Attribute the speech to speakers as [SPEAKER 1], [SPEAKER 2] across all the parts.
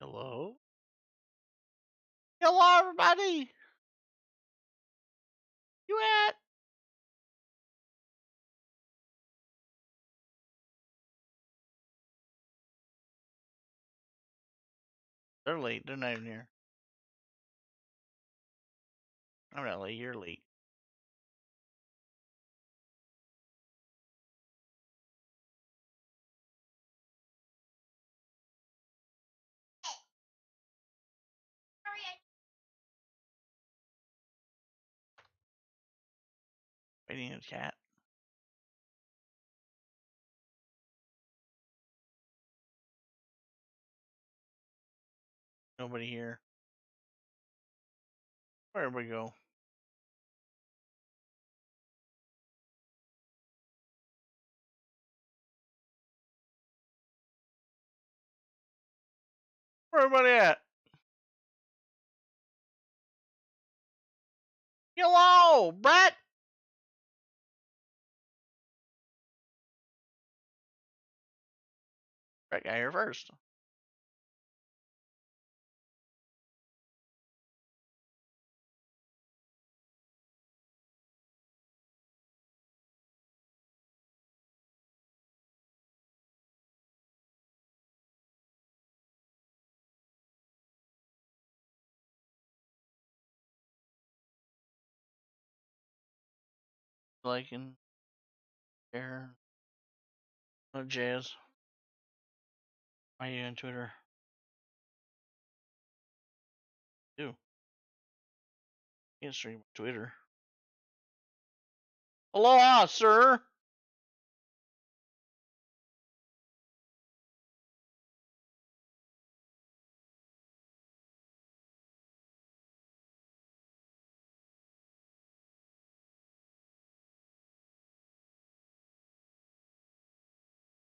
[SPEAKER 1] Hello? Hello, everybody! You at? They're late. They're not even here. I'm not late. You're late. Waiting in the chat. Nobody here. Where'd we go? Where everybody at? Hello, Brett! Brett got here first. Liking, share, jazz. Why are you on Twitter? Do. Can't stream on Twitter. Aloha, sir!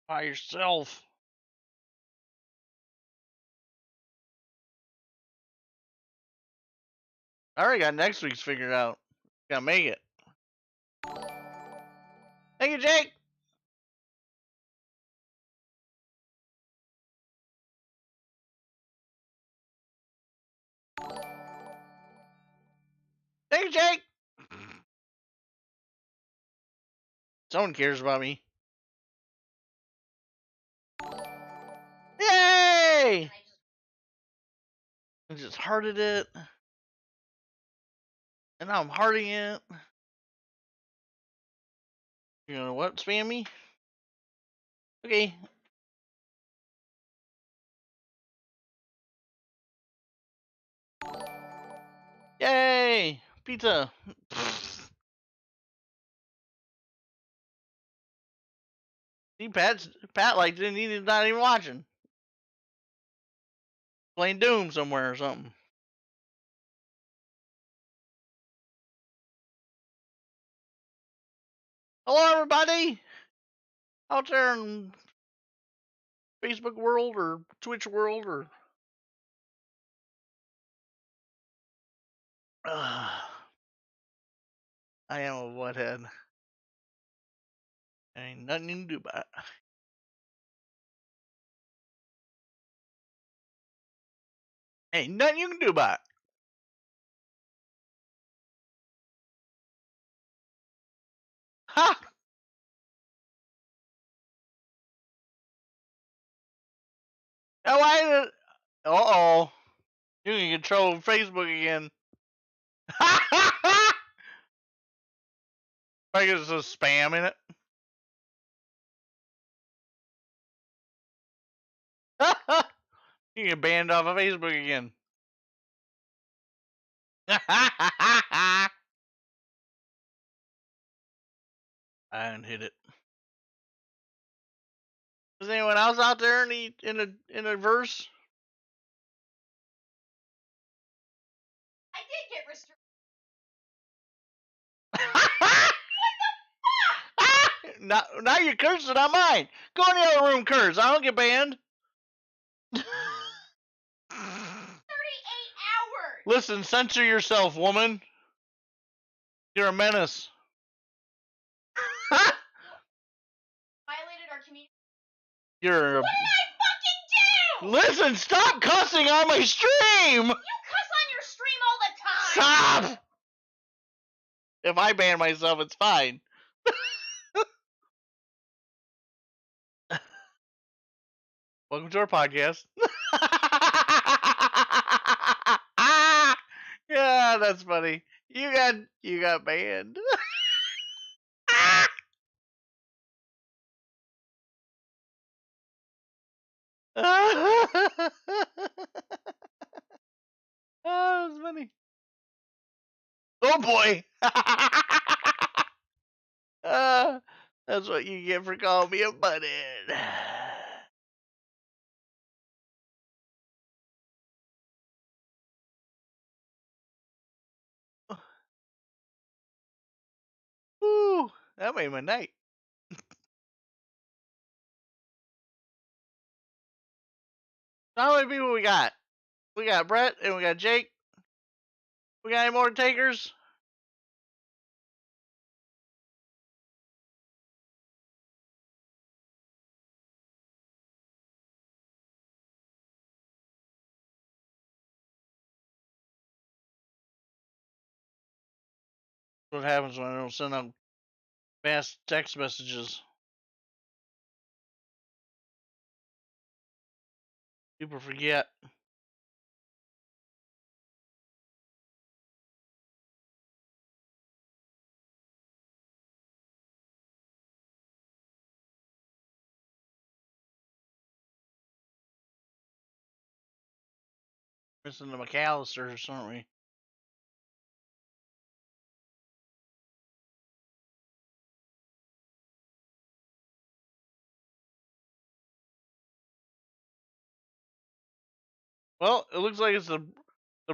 [SPEAKER 1] By yourself. I already got next week's figured out. Gotta make it. Thank you, Jake! Thank you, Jake! Someone cares about me. Yay! I just hearted it. And now I'm hearting it. You know what? Spam me? Okay. Yay! Pizza. See, Pat like he's not even watching. Playing Doom somewhere or something. Hello, everybody! Out there in Facebook world or Twitch world or. I am a butthead. Ain't nothing you can do about it. Ain't nothing you can do about it. Ha! Why? Uh-oh. You can control Facebook again. Like it's a spam in it. You get banned off of Facebook again. I didn't hit it. Is anyone else out there in a verse?
[SPEAKER 2] I did get restricted.
[SPEAKER 1] Now you're cursing on mine. Go in the other room, curse. I don't get banned.
[SPEAKER 2] 38 hours.
[SPEAKER 1] Listen, censor yourself, woman. You're a menace.
[SPEAKER 2] Violated our community.
[SPEAKER 1] You're a...
[SPEAKER 2] What did I fucking do?
[SPEAKER 1] Listen, stop cussing on my stream!
[SPEAKER 2] You cuss on your stream all the time!
[SPEAKER 1] Stop! If I ban myself, it's fine. Welcome to our podcast. Yeah, that's funny. You got banned. Oh, that's funny. Oh boy. That's what you get for calling me a butthead. Ooh, that made my night. How many people we got? We got Brett and we got Jake. We got any more takers? What happens when I don't send out fast text messages? People forget. Missing the McAllisters, aren't we? Well, it looks like it's the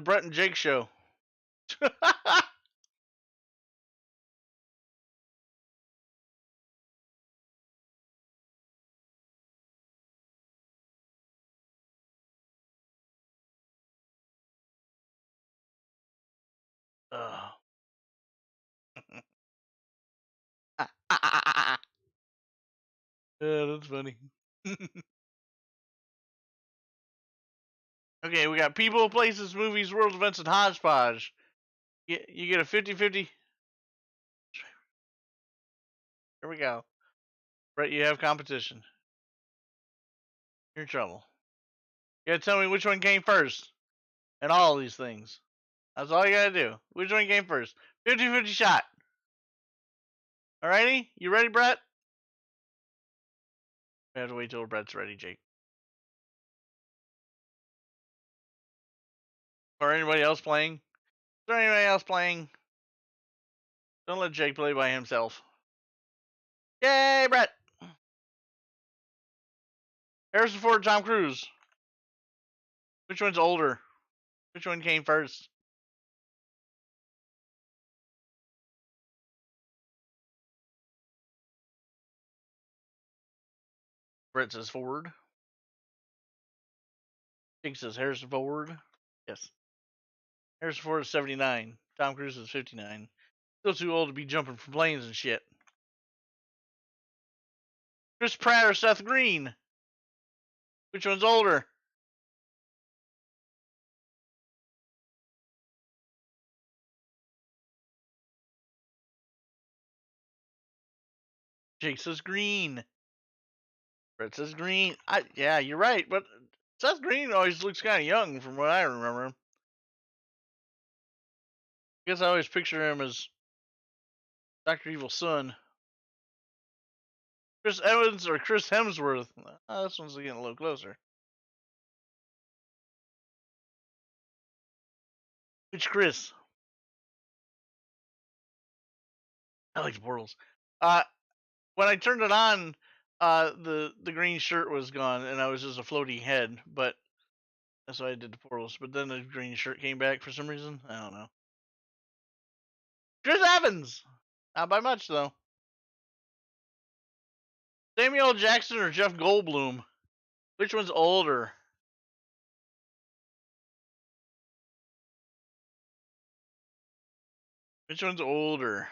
[SPEAKER 1] Brett and Jake show. Yeah, that's funny. Okay, we got people, places, movies, world events, and hodgepodge. You get a 50-50. Here we go. Brett, you have competition. You're in trouble. You gotta tell me which one came first. And all of these things. That's all you gotta do. Which one came first? 50-50 shot. Alrighty? You ready, Brett? We have to wait till Brett's ready, Jake. Or anybody else playing? Is there anybody else playing? Don't let Jake play by himself. Yay, Brett! Harrison Ford, Tom Cruise. Which one's older? Which one came first? Brett says Ford. Jake says Harrison Ford. Yes. Harrison Ford is 79. Tom Cruise is 59. Still too old to be jumping from planes and shit. Chris Pratt or Seth Green? Which one's older? Jake says Green. Brett says Green. Yeah, you're right, but Seth Green always looks kind of young from what I remember. I guess I always picture him as Dr. Evil's son. Chris Evans or Chris Hemsworth? This one's getting a little closer. Which Chris? I like the portals. When I turned it on, the green shirt was gone and I was just a floating head. But that's why I did the portals. But then the green shirt came back for some reason. I don't know. Chris Evans, not by much though. Samuel L. Jackson or Jeff Goldblum? Which one's older? Which one's older?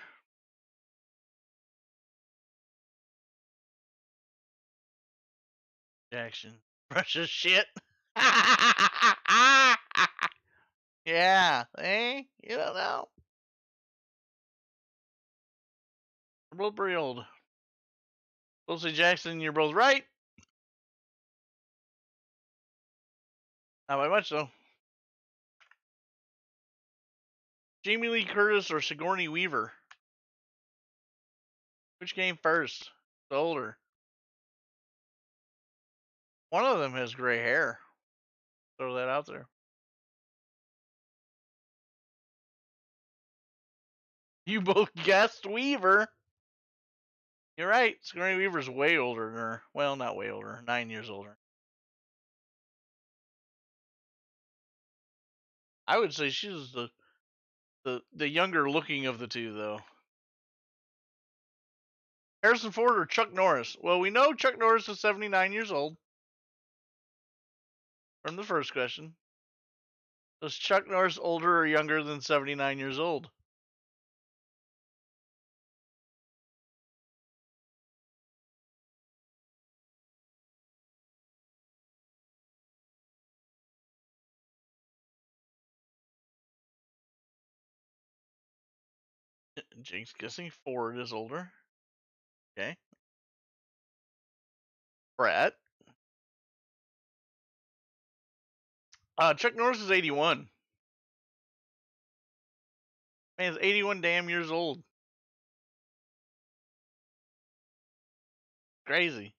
[SPEAKER 1] Jackson. Precious shit. Yeah, eh? You don't know. We're both pretty old. Lucy Jackson, you're both right. Not by much, though. Jamie Lee Curtis or Sigourney Weaver? Which came first? The older. One of them has gray hair. Throw that out there. You both guessed Weaver. You're right. Sigourney Weaver's way older than her. Well, not way older. 9 years older. I would say she's the younger looking of the two, though. Harrison Ford or Chuck Norris? Well, we know Chuck Norris is 79 years old from the first question. Is Chuck Norris older or younger than 79 years old? Jake's guessing Ford is older. Okay. Brett. Chuck Norris is 81. Man, he's 81 damn years old. Crazy.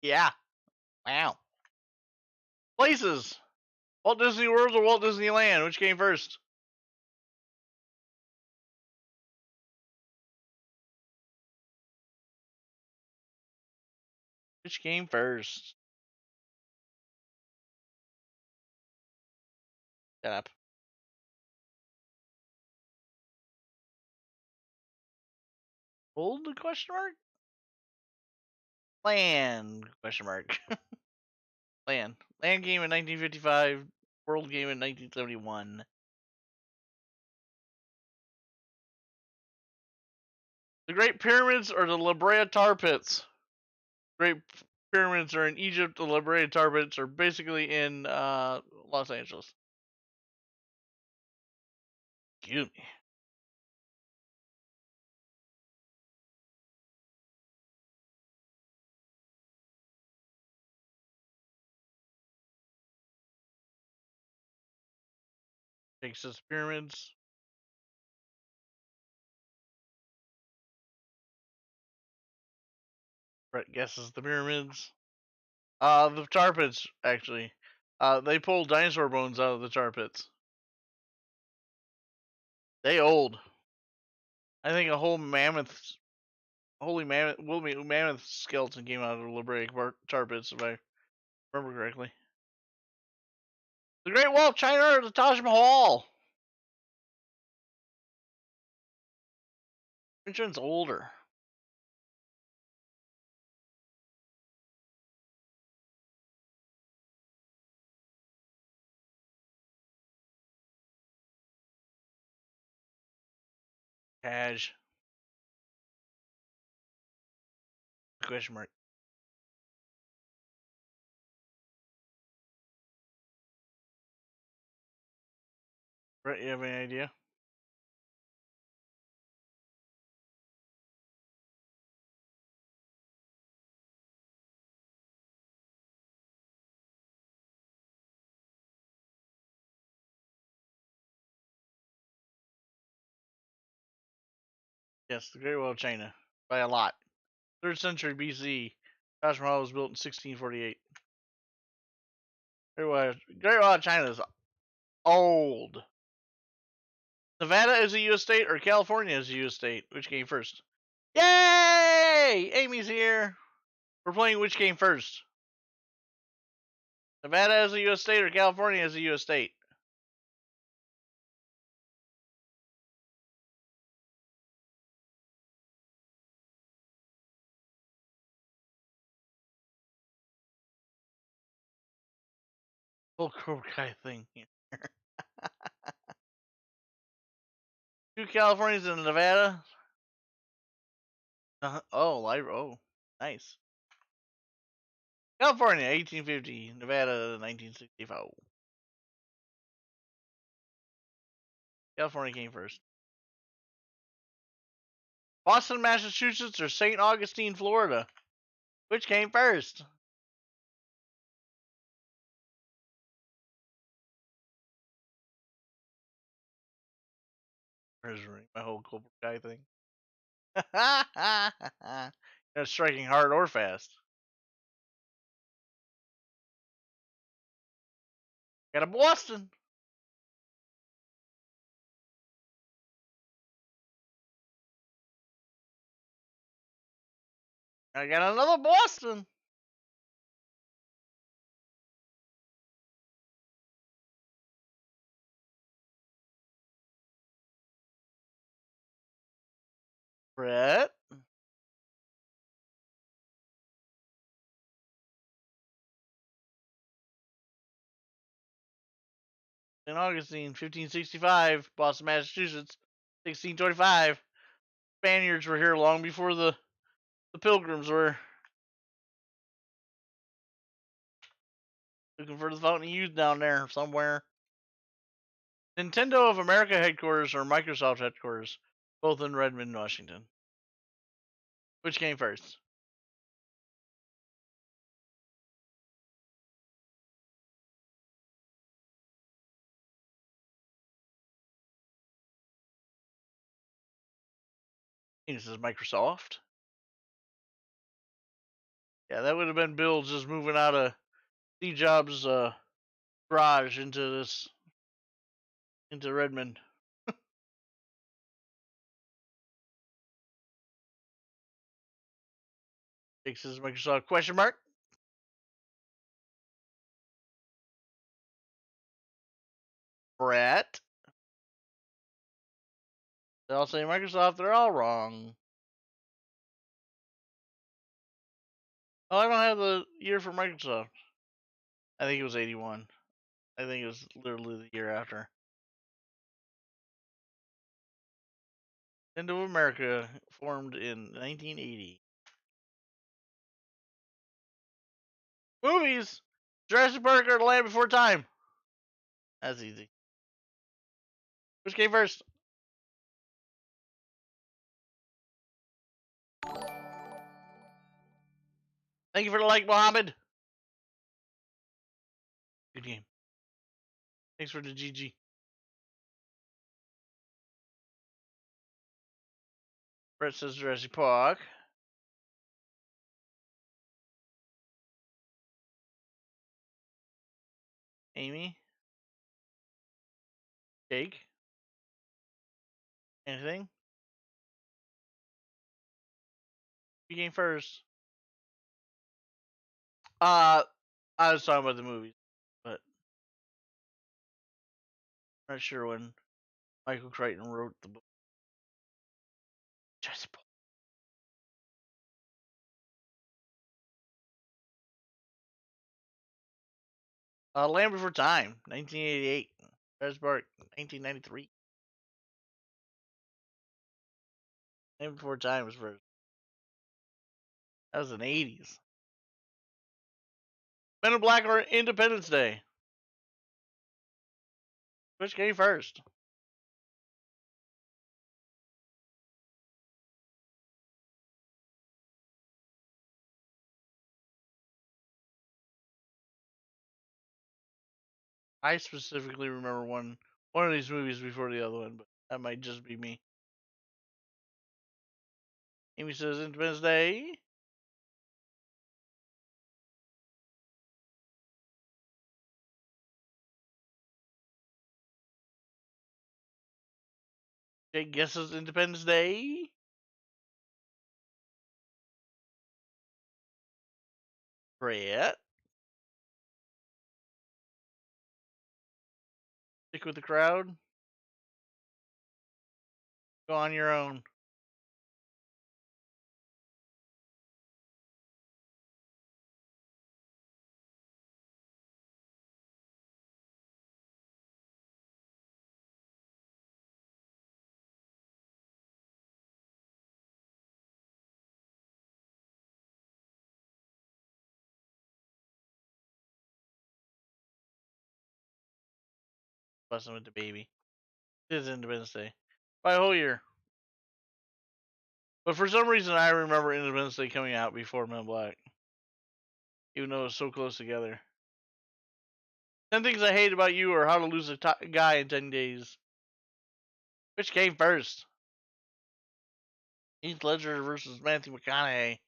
[SPEAKER 1] Yeah. Wow. Places. Walt Disney World or Walt Disneyland? Which came first? Which came first? Shut up. Old question mark? Land question mark. Land. Land game in 1955. World game in 1971. The Great Pyramids or the La Brea Tar Pits? Great Pyramids are in Egypt. The La Brea Tar Pits are basically in Los Angeles. Excuse me. Takes us pyramids. Brett guesses the pyramids. The tar pits actually. They pulled dinosaur bones out of the tar pits. They old. I think a whole mammoth, woolly mammoth skeleton came out of the La Brea tar pits, if I remember correctly. The Great Wall of China or the Taj Mahal? Which one's older? Taj. Question mark. Brett, you have any idea? Yes, the Great Wall of China. By a lot. 3rd century BC. Taj Mahal was built in 1648. Great Wall of China is old. Nevada is a U.S. state or California is a U.S. state? Which came first? Yay! Amy's here. We're playing which came first? Nevada is a U.S. state or California is a U.S. state? Whole Cobra Kai thing here. 2 Californias and Nevada. Oh, Nice. California, 1850. Nevada, 1964. California came first. Boston, Massachusetts, or St. Augustine, Florida? Which came first? Measuring my whole Cobra Kai thing. Not striking hard or fast. Got a Boston. I got another Boston. Brett. St. Augustine, 1565. Boston, Massachusetts, 1625. Spaniards were here long before the Pilgrims were. Looking for the Fountain of Youth down there somewhere. Nintendo of America headquarters or Microsoft headquarters, both in Redmond, Washington. Which came first? This is Microsoft. Yeah, that would have been Bill just moving out of Steve Jobs' garage into Redmond. Takes his Microsoft question mark. Brett. They all say Microsoft. They're all wrong. Oh, I don't have the year for Microsoft. I think it was 81. I think it was literally the year after. Nintendo of America formed in 1980. Movies. Jurassic Park or The Land Before Time. That's easy. Which came first? Thank you for the like, Mohammed. Good game. Thanks for the GG. Brett says Jurassic Park. Amy. Jake. Anything? You came first. I was talking about the movies, but I'm not sure when Michael Crichton wrote the book. Jurassic Park. Land Before Time, 1988. Jurassic Park, 1993. Land Before Time was first. That was in the 80s. Men in Black or Independence Day? Which came first? I specifically remember one of these movies before the other one, but that might just be me. Amy says Independence Day. Jake guesses Independence Day. Brett. Stick with the crowd. Go on your own. busting with the baby. It is Independence Day by a whole year. But for some reason, I remember Independence Day coming out before Men in Black, even though it was so close together. 10 Things I Hate About You or How to Lose a Guy in 10 Days. Which came first? Heath Ledger versus Matthew McConaughey.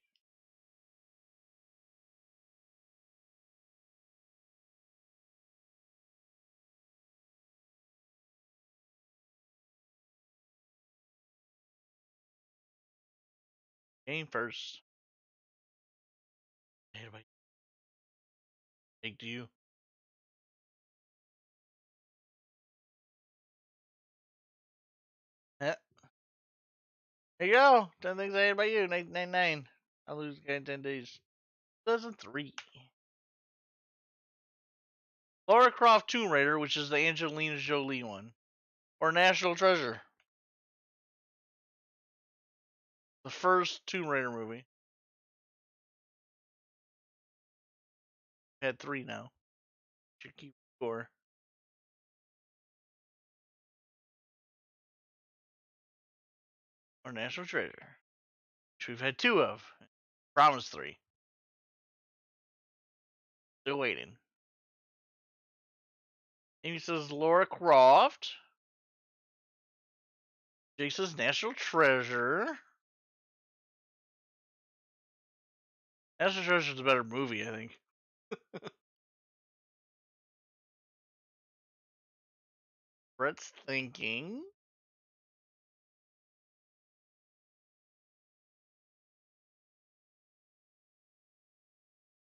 [SPEAKER 1] Came first. Hate about you. Big to you. Yeah. There you go. 10 Things I Hate About You. 1999. I lose a guy in 10 days. 2003. Lara Croft Tomb Raider, which is the Angelina Jolie one. Or National Treasure. The first Tomb Raider movie. Had 3 now. Should keep score. Or National Treasure. Which we've had 2 of. Promise 3. Still waiting. Amy says Lara Croft. Jake says National Treasure. National Treasure is a better movie, I think. Brett's thinking.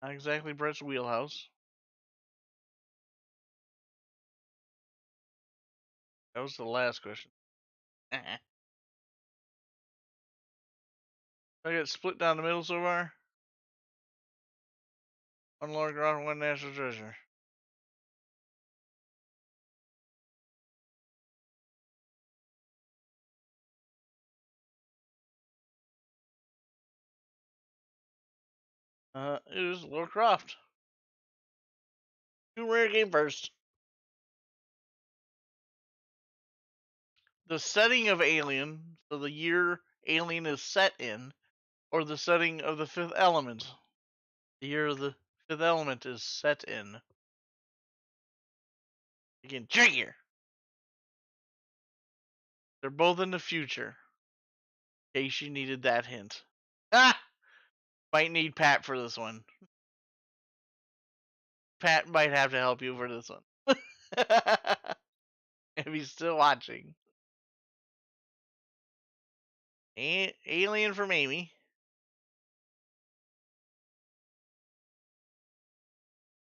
[SPEAKER 1] Not exactly Brett's wheelhouse. That was the last question. I got split down the middle so far. One Lara Croft, one National Treasure. It was Lara Croft. Tomb Raider came first. The setting of Alien, so the year Alien is set in, or the setting of the Fifth Element. The year the Fifth Element is set in. Again, trickier. They're both in the future. In case you needed that hint. Ah! Might need Pat for this one. Pat might have to help you for this one. If he's still watching. Alien from Amy.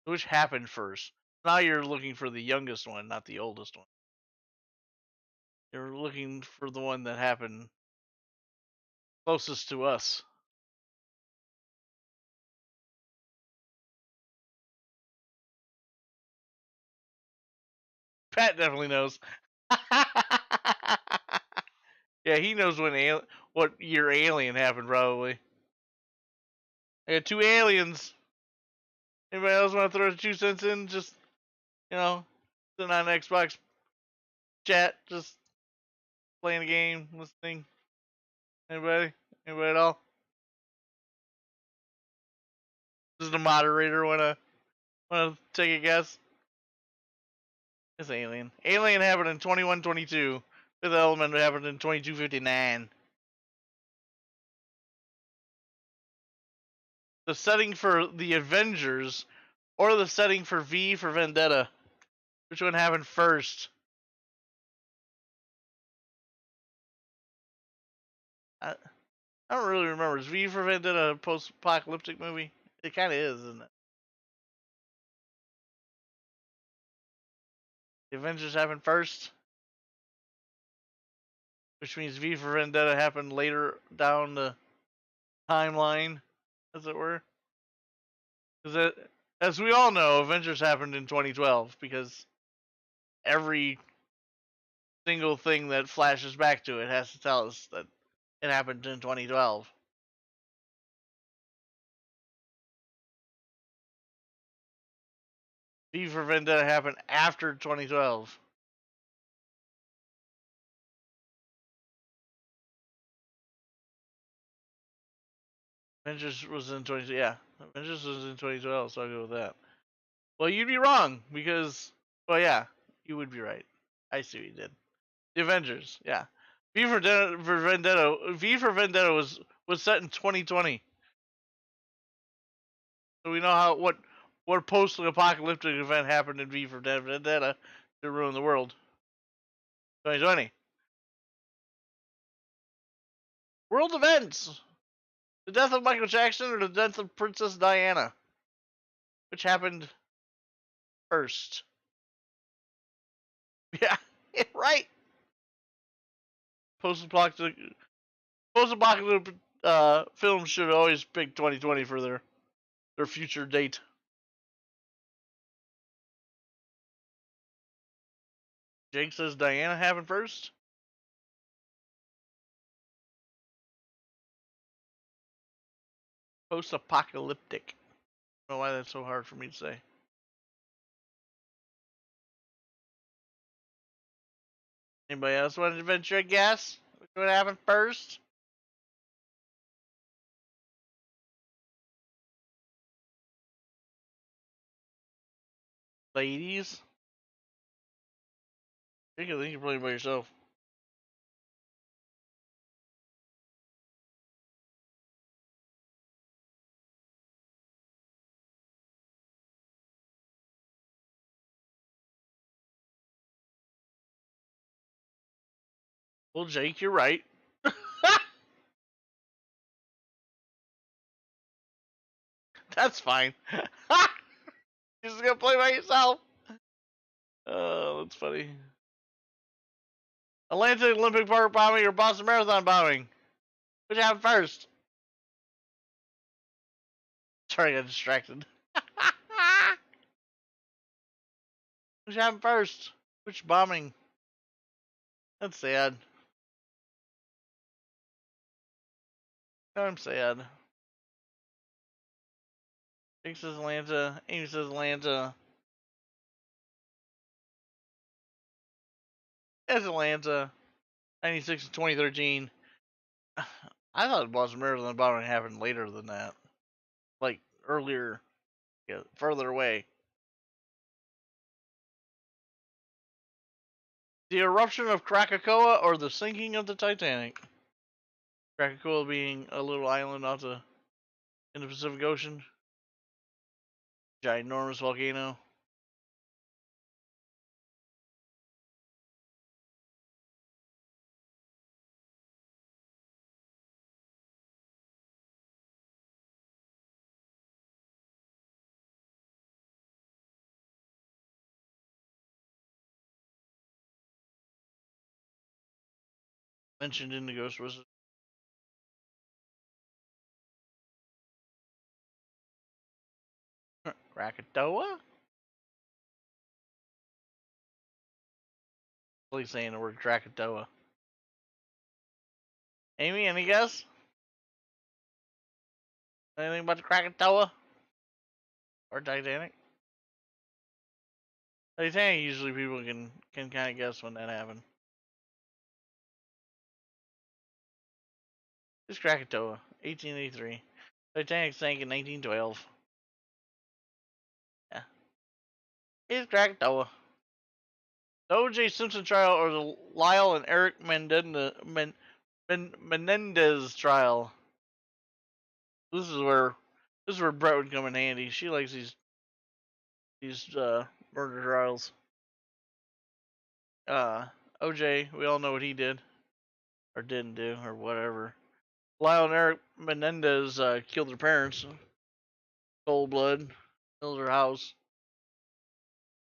[SPEAKER 1] Which happened first? Now you're looking for the youngest one, not the oldest one. You're looking for the one that happened closest to us. Pat definitely knows. Yeah, he knows what year Alien happened, probably. I got 2 aliens. Anybody else want to throw 2 cents in? Just, sitting on Xbox chat, just playing a game, listening. Anybody? Anybody at all? Does the moderator wanna take a guess? It's Alien. Alien happened in 2122. Fifth Element happened in 2259. The setting for the Avengers or the setting for V for Vendetta? Which one happened first? I don't really remember. Is V for Vendetta a post-apocalyptic movie? It kind of is, isn't it? The Avengers happened first, which means V for Vendetta happened later down the timeline, as it were. Because as we all know, Avengers happened in 2012 because every single thing that flashes back to it has to tell us that it happened in 2012. V for Vendetta happened after 2012. Avengers was in 20. Yeah, Avengers was in 2012, so I'll go with that. Well, you'd be wrong because, well, yeah, you would be right. I see what you did. The Avengers, yeah. V for Vendetta was set in 2020, so we know what post-apocalyptic event happened in V for Vendetta to ruin the world. 2020. World events. The death of Michael Jackson or the death of Princess Diana, which happened first. Yeah, right. Post-apocalyptic films should always pick 2020 for their future date. Jake says Diana happened first. Post-apocalyptic. I don't know why that's so hard for me to say. Anybody else want to venture a guess? What happened first? Ladies? I think you're playing by yourself. Well, Jake, you're right. That's fine. You're just gonna play by yourself. Oh, that's funny. Atlanta Olympic Park bombing or Boston Marathon bombing? Which happened first? Sorry, I got distracted. Which happened first? Which bombing? That's sad. I'm sad. Jake says Atlanta. Amy says Atlanta. It's Atlanta. 96 to 2013. I thought Boston Marathon bombing happened later than that. Like earlier, yeah, further away. The eruption of Krakatoa or the sinking of the Titanic? Krakatoa being a little island in the Pacific Ocean. Ginormous volcano. Mentioned in the Ghost Wizard. Krakatoa? Please saying the word Krakatoa. Amy, any guess? Anything about the Krakatoa? Or Titanic? Titanic usually people can kind of guess when that happened. It's Krakatoa, 1883. Titanic sank in 1912. Yeah. It's Krakatoa. The O.J. Simpson trial or the Lyle and Eric Menendez trial. This is where Brett would come in handy. She likes these murder trials. O.J. We all know what he did or didn't do or whatever. Lyle and Eric Menendez killed their parents. Cold blood. Killed their house.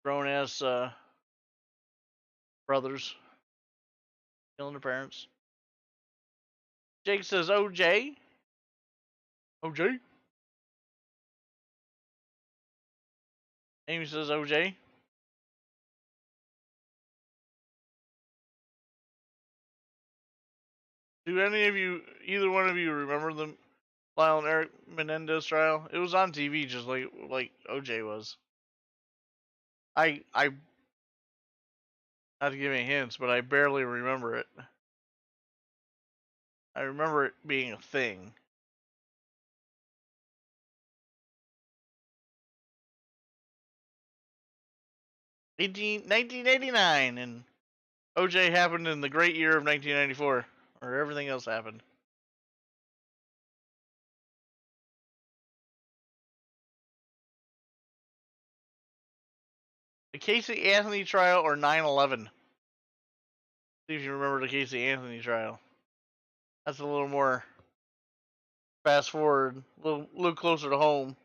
[SPEAKER 1] Grown ass brothers. Killing their parents. Jake says OJ. OJ. Amy says OJ. Do any of you, either one of you, remember the Lyle and Eric Menendez trial? It was on TV, just like OJ was. I not to give any hints, but I barely remember it. I remember it being a thing. 1989, and OJ happened in the great year of 1994, where everything else happened. The Casey Anthony trial or 9/11? See if you remember the Casey Anthony trial. That's a little more fast forward, a little closer to home.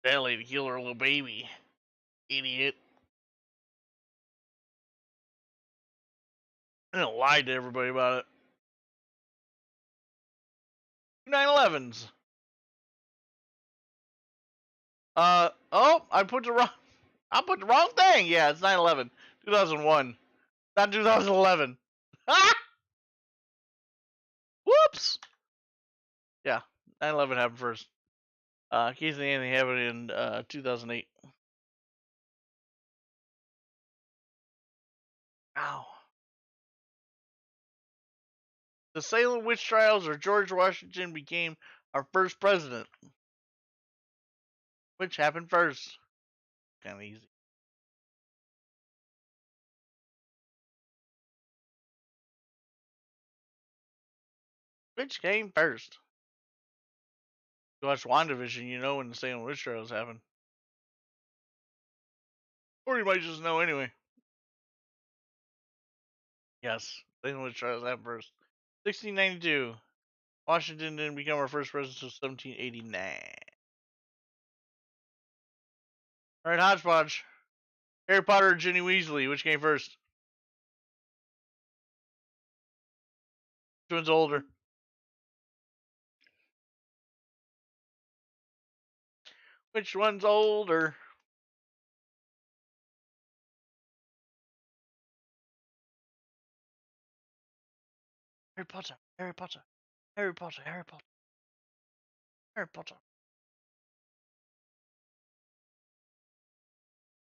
[SPEAKER 1] That lady killed her little baby. Idiot. And lied to everybody about it. 9/11s. Oh, I put the wrong thing. Yeah, it's 9/11. 2001. Not 2011. Ah! Whoops. Yeah, 9/11 happened first. Casey Anthony happened in 2008. Ow. The Salem witch trials or George Washington became our first president. Which happened first? Kind of easy. Which came first? You watch WandaVision, you know when the Salem witch trials happened. Or you might just know anyway. Yes, Salem witch trials happened first. 1692. Washington didn't become our first president until 1789. Alright, hodgepodge. Harry Potter or Ginny Weasley? Which came first? Which one's older? Which one's older? Harry Potter, Harry Potter, Harry Potter, Harry Potter, Harry Potter.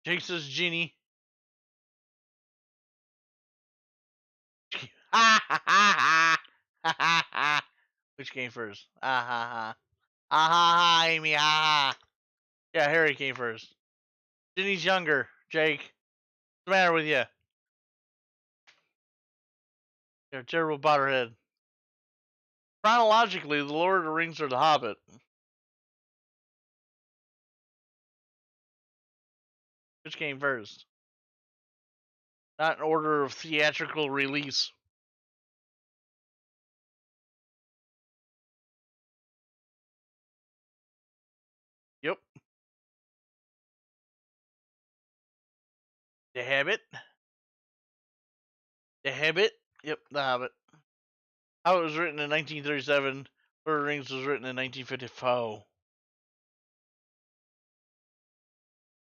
[SPEAKER 1] Jake says Ginny. Ha ha ha ha ha. Which came first? Ah ha ha. Ah ha ha, Amy, ha ha. Yeah, Harry came first. Ginny's younger, Jake. What's the matter with you? You're a terrible Potterhead. Chronologically, The Lord of the Rings or The Hobbit? Which came first? Not in order of theatrical release. Yep. The Hobbit. The Hobbit. Yep, The Hobbit. How it was written in 1937. Lord of the Rings was written in 1954.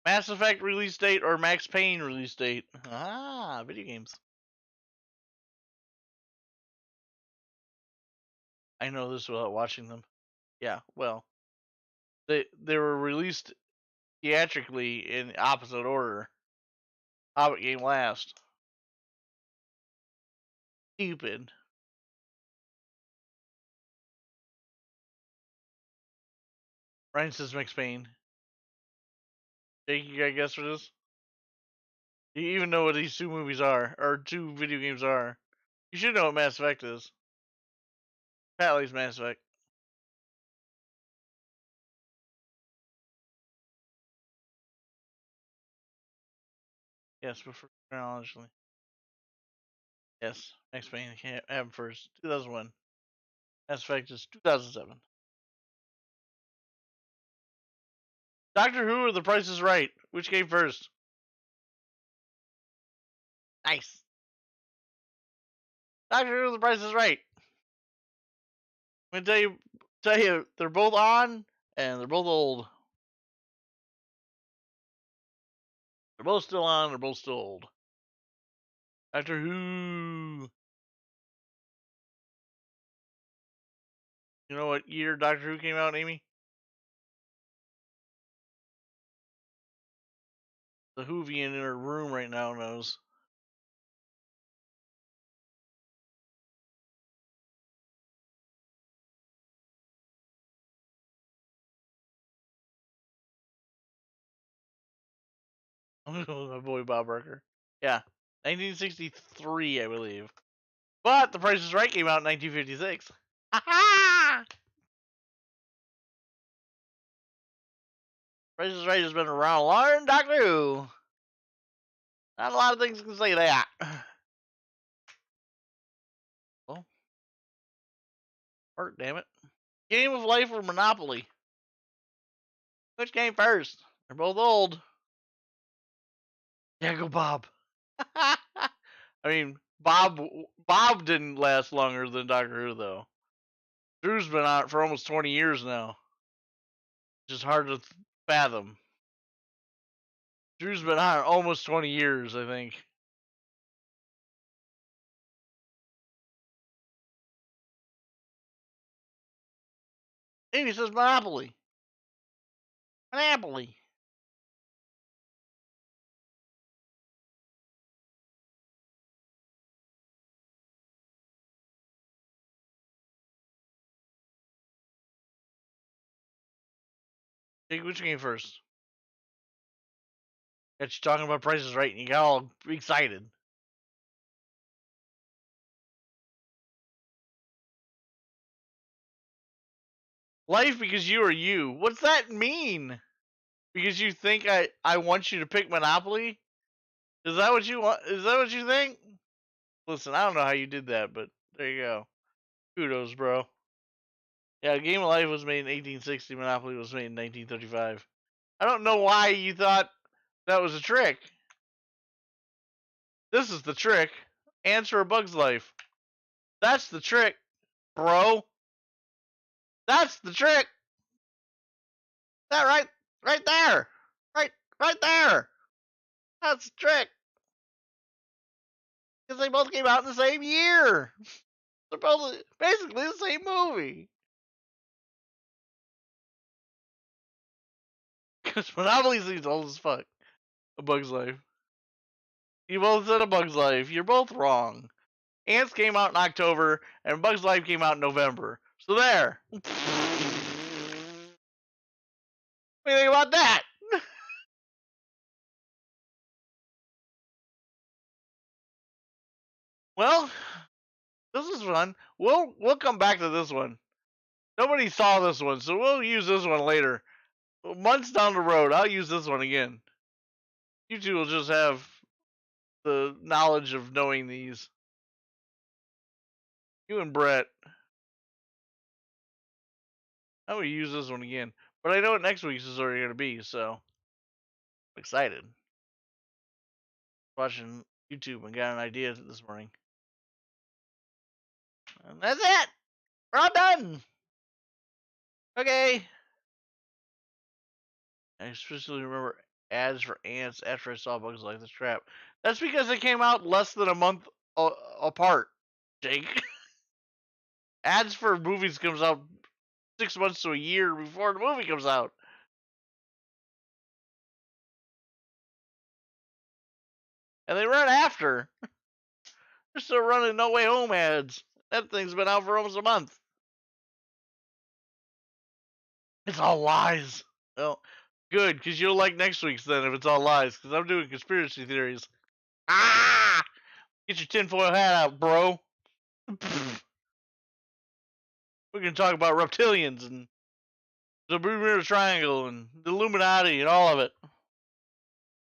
[SPEAKER 1] Mass Effect release date or Max Payne release date? Ah, video games. I know this without watching them. Yeah, well, they were released theatrically in opposite order. Hobbit came last. Stupid. Ryan says Max Payne. Jake, you got a guess for this? You even know what these two movies are, or two video games are. You should know what Mass Effect is. Pat Mass Effect. Yes, but for chronologically. Yes, Max Payne happened first. 2001. Mass Effect is 2007. Doctor Who or The Price is Right? Which came first? Nice. Doctor Who, The Price is Right. I'm gonna tell you, they're both on, and they're both old. They're both still on, they're both still old. Doctor Who. You know what year Doctor Who came out, Amy? The Whovian in her room right now knows. My boy Bob Barker. Yeah, 1963, I believe. But The Price is Right came out in 1956. Ha ha! Price is Right has been around longer than Doctor Who. Not a lot of things can say that. Well, work, damn it. Game of Life or Monopoly? Which came first? They're both old. Yeah, go Bob. I mean, Bob didn't last longer than Doctor Who, though. Drew's been on it for almost 20 years now. Just hard to fathom. Drew's been on it almost 20 years, I think. Amy says Monopoly. Monopoly. Jake, which came first? Got you talking about Prices Right, and you got all excited. Life because you are you. What's that mean? Because you think I want you to pick Monopoly? Is that what you want? Is that what you think? Listen, I don't know how you did that, but there you go. Kudos, bro. Yeah, Game of Life was made in 1860. Monopoly was made in 1935. I don't know why you thought that was a trick. This is the trick. Answer A Bug's Life. That's the trick, bro. That's the trick. That right there. Right there. That's the trick. Because they both came out in the same year. They're both basically the same movie. Because Monopoly seems old as fuck. A Bug's Life. You both said A Bug's Life. You're both wrong. Ants came out in October, and Bug's Life came out in November. So there. What do you think about that? Well, this is fun. We'll come back to this one. Nobody saw this one, so we'll use this one later. Months down the road, I'll use this one again. You two will just have the knowledge of knowing these. You and Brett. I will use this one again. But I know what next week's is already going to be, so I'm excited. Watching YouTube and got an idea this morning. And that's it. We're all done. Okay. I especially remember ads for Ants after I saw Bugs Like the Trap. That's because they came out less than a month apart, Jake. Ads for movies comes out 6 months to a year before the movie comes out. And they run after. They're still running No Way Home ads. That thing's been out for almost a month. It's all lies. Well, good, because you'll like next week's then if it's all lies, because I'm doing conspiracy theories. Ah! Get your tinfoil hat out, bro. We're going to talk about reptilians and the Bermuda Triangle and the Illuminati and all of it.